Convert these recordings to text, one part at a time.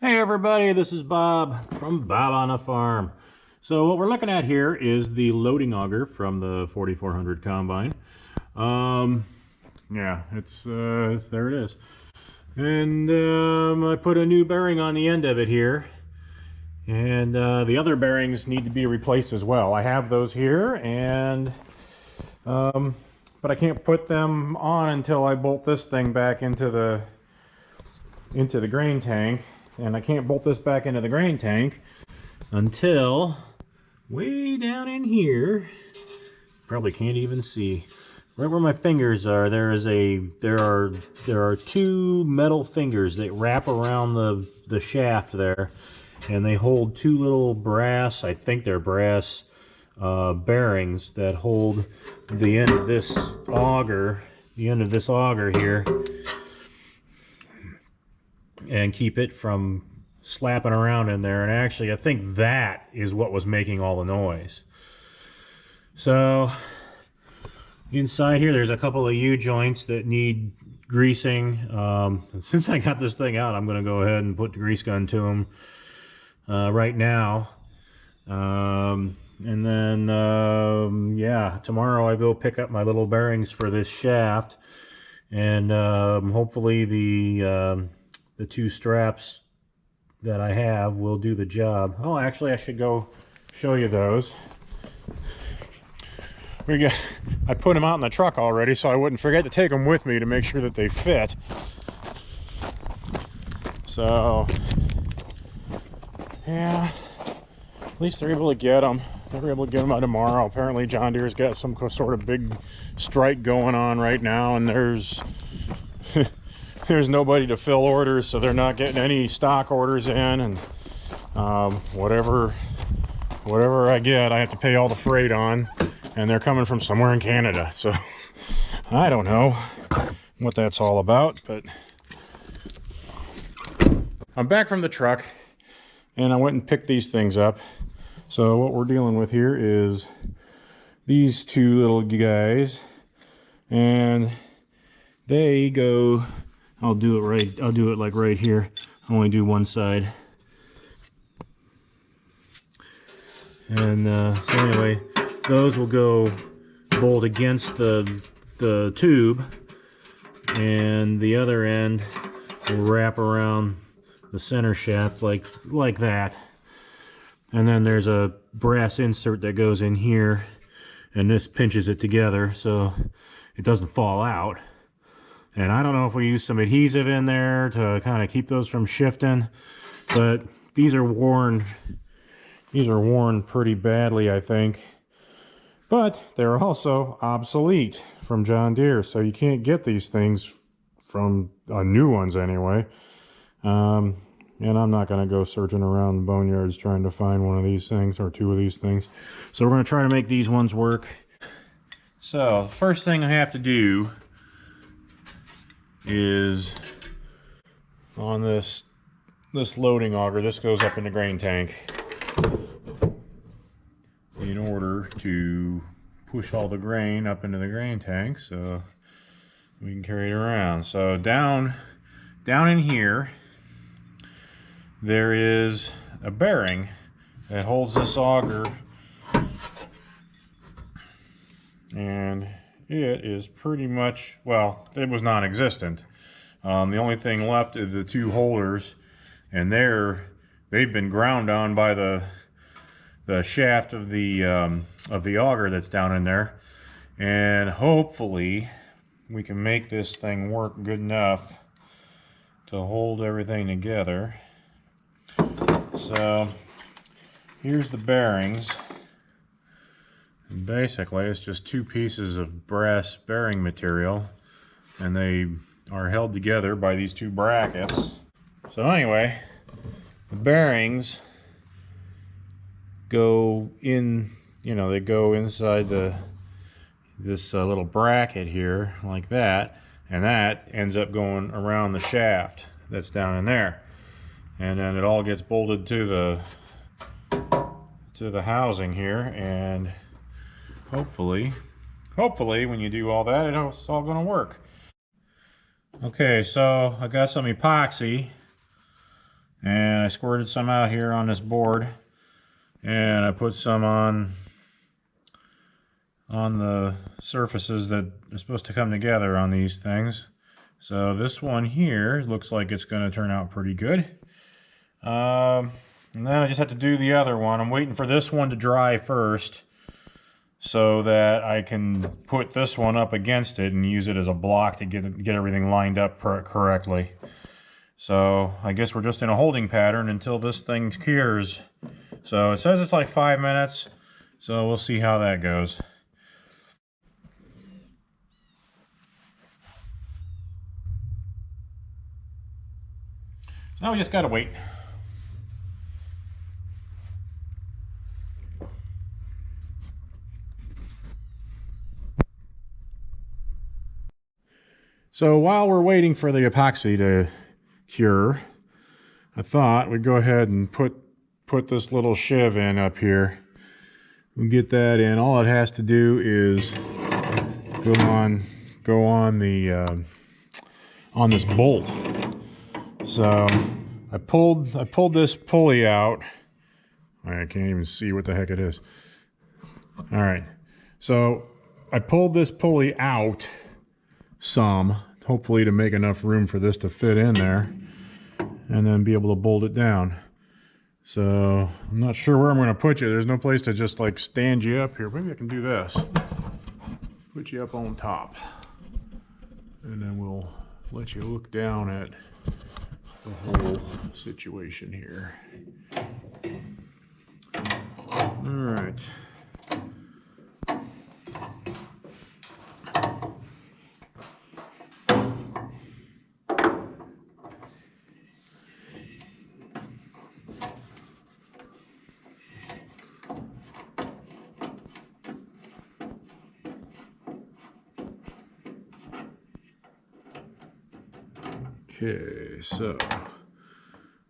Hey everybody, this is Bob from Bob on a Farm. So what we're looking at here is the loading auger from the 4400 combine. Yeah, there it is. And I put a new bearing on the end of it here. And the other bearings need to be replaced as well. I have those here, and but I can't put them on until I bolt this thing back into the grain tank. And I can't bolt this back into the grain tank until way down in here. Probably can't even see. Right where my fingers are, there are two metal fingers that wrap around the shaft there, and they hold two little brass, I think they're brass bearings that hold the end of this auger, here, and keep it from slapping around in there. And actually, I think that is what was making all the noise. So inside here, there's a couple of U-joints that need greasing. Since I got this thing out, I'm going to go ahead and put the grease gun to them right now. And then, yeah, tomorrow I go pick up my little bearings for this shaft, and hopefully the two straps that I have will do the job. Oh, actually, I should go show you those. I put them out in the truck already, so I wouldn't forget to take them with me to make sure that they fit. So, yeah, at least they're able to get them. They're able to get them out tomorrow. Apparently, John Deere's got some sort of big strike going on right now, and there's nobody to fill orders, so they're not getting any stock orders in, and whatever I get, I have to pay all the freight on, and they're coming from somewhere in Canada, so I don't know what that's all about. But I'm back from the truck, and I went and picked these things up. So what we're dealing with here is these two little guys, and they go, I'll do it like right here. I only do one side. And so anyway, those will go bolt against the tube, and the other end will wrap around the center shaft like that. And then there's a brass insert that goes in here, and this pinches it together so it doesn't fall out. And I don't know if we use some adhesive in there to kind of keep those from shifting, but these are worn pretty badly, I think. But they're also obsolete from John Deere, so you can't get these things from new ones anyway. And I'm not going to go searching around boneyards trying to find one of these things or two of these things. So we're going to try to make these ones work. So the first thing I have to do is on this loading auger. This goes up in the grain tank in order to push all the grain up into the grain tank so we can carry it around. So down in here there is a bearing that holds this auger, and it is pretty much, well, it was non-existent. The only thing left is the two holders, and they've been ground on by the shaft of the auger that's down in there. And hopefully we can make this thing work good enough to hold everything together. So here's the bearings. And basically, it's just two pieces of brass bearing material, and they are held together by these two brackets. So anyway, the bearings go in, they go inside this little bracket here like that, and that ends up going around the shaft that's down in there, and then it all gets bolted to the housing here, and hopefully when you do all that, it's all going to work. Okay, so I got some epoxy And I squirted some out here on this board, and I put some on the surfaces that are supposed to come together on these things. So this one here looks like it's going to turn out pretty good. And then I just have to do the other one. I'm waiting for this one to dry first so that I can put this one up against it and use it as a block to get everything lined up correctly. So I guess we're just in a holding pattern until this thing cures. So it says it's like 5 minutes, so we'll see how that goes. So now we just gotta wait. So while we're waiting for the epoxy to cure, I thought we'd go ahead and put this little shiv in up here. We'll get that in. All it has to do is go on this bolt. So I pulled this pulley out. I can't even see what the heck it is. All right, so I pulled this pulley out some, hopefully to make enough room for this to fit in there, and then be able to bolt it down. So I'm not sure where I'm going to put you. There's no place to just like stand you up here. Maybe I can do this. Put you up on top, and then we'll let you look down at the whole situation here. All right. Okay, so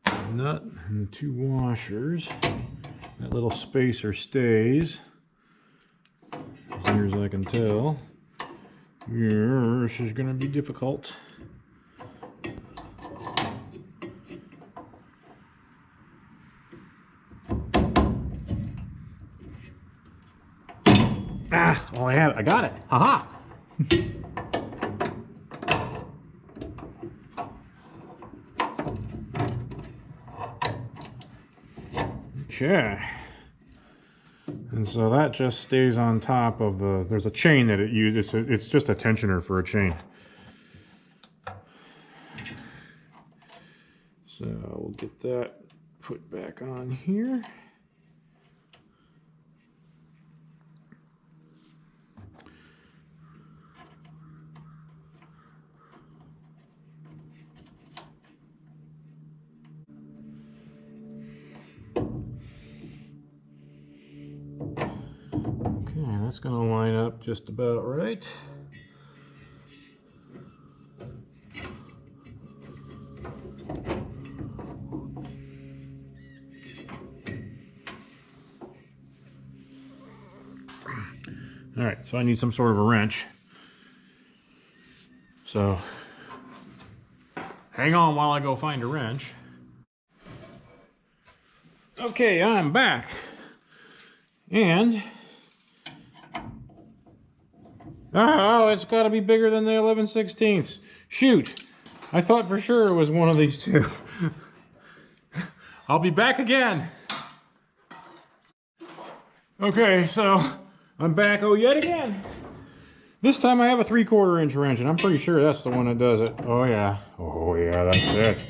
the nut and the 2 washers, that little spacer stays, as near as I can tell. This is going to be difficult. Ah, oh, I got it. Haha. Okay, and so that just stays on top of there's a chain that it uses. It's just a tensioner for a chain. So we'll get that put back on here. That's going to line up just about right. All right, so I need some sort of a wrench. So hang on while I go find a wrench. Okay, I'm back. And oh, it's got to be bigger than the 11/16. Shoot, I thought for sure it was one of these two. I'll be back again. Okay, so I'm back yet again. This time I have a 3/4 inch wrench, and I'm pretty sure that's the one that does it. Oh yeah, that's it.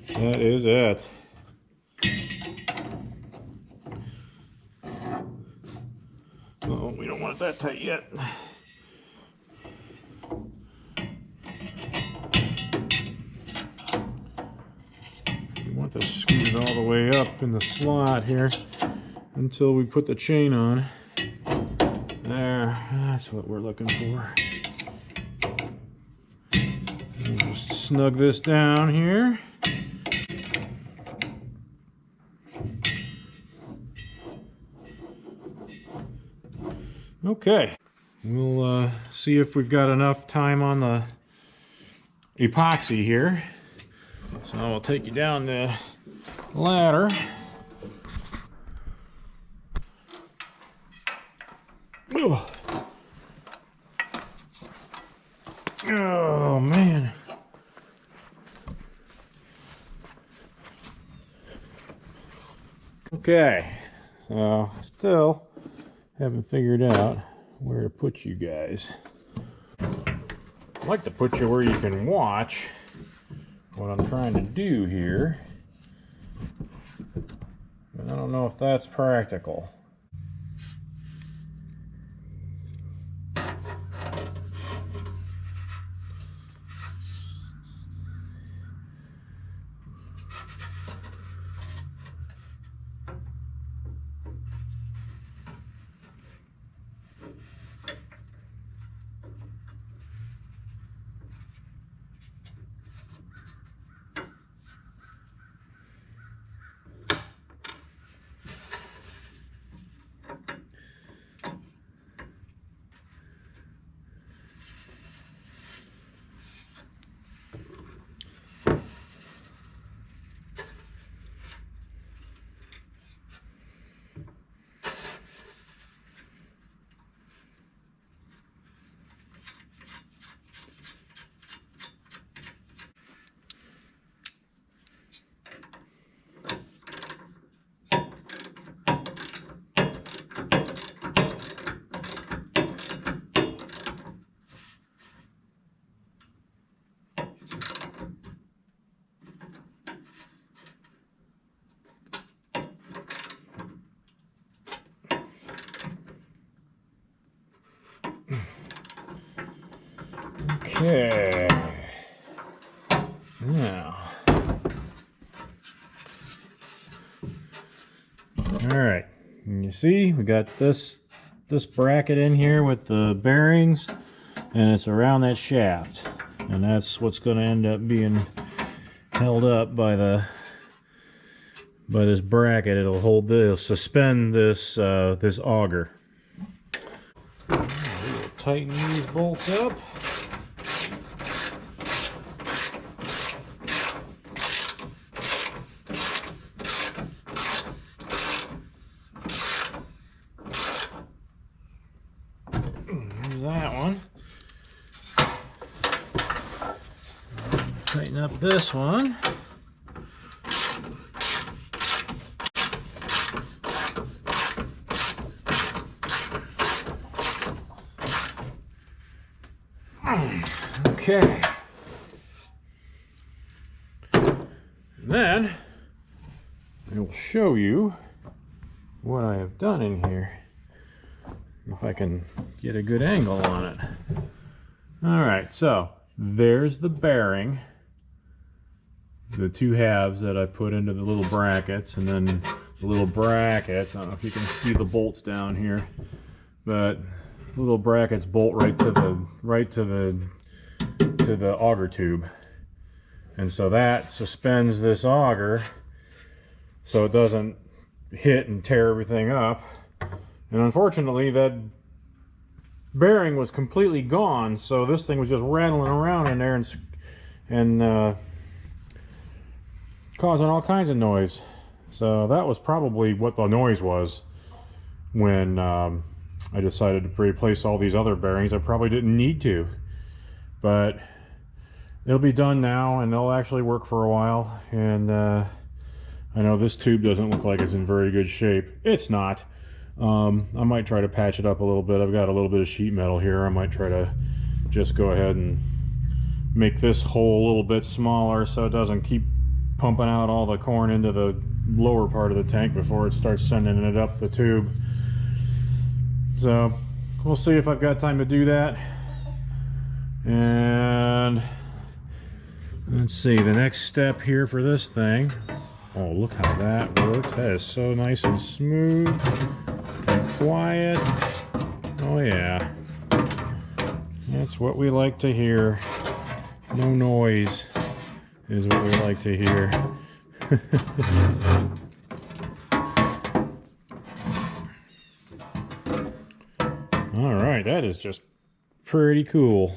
That is it. Oh, we don't want it that tight yet. To squeeze it all the way up in the slot here until we put the chain on. There, that's what we're looking for. We'll just snug this down here. Okay, we'll see if we've got enough time on the epoxy here. So I'll take you down to ladder. Ugh. Oh man. Okay, so still haven't figured out where to put you guys. I'd like to put you where you can watch what I'm trying to do here, but I don't know if that's practical. Okay, now, all right, and you see we got this bracket in here with the bearings, and it's around that shaft, and that's what's going to end up being held up by this bracket. It'll suspend this this auger. We'll tighten these bolts up. That one. Tighten up this one. Okay. And then I will show you what I have done in here. If I can get a good angle on it. Alright, so there's the bearing. The two halves that I put into the little brackets, and then the little brackets, I don't know if you can see the bolts down here, but the little brackets bolt right to the auger tube. And so that suspends this auger so it doesn't hit and tear everything up. And unfortunately, that bearing was completely gone, so this thing was just rattling around in there and causing all kinds of noise. So that was probably what the noise was when I decided to replace all these other bearings. I probably didn't need to, but it'll be done now, and they'll actually work for a while. And I know this tube doesn't look like it's in very good shape. It's not. I might try to patch it up a little bit. I've got a little bit of sheet metal here. I might try to just go ahead and make this hole a little bit smaller so it doesn't keep pumping out all the corn into the lower part of the tank before it starts sending it up the tube. So we'll see if I've got time to do that. And let's see, the next step here for this thing. Oh, look how that works. That is so nice and smooth and quiet. Oh yeah, that's what we like to hear. No noise is what we like to hear. All right, that is just pretty cool.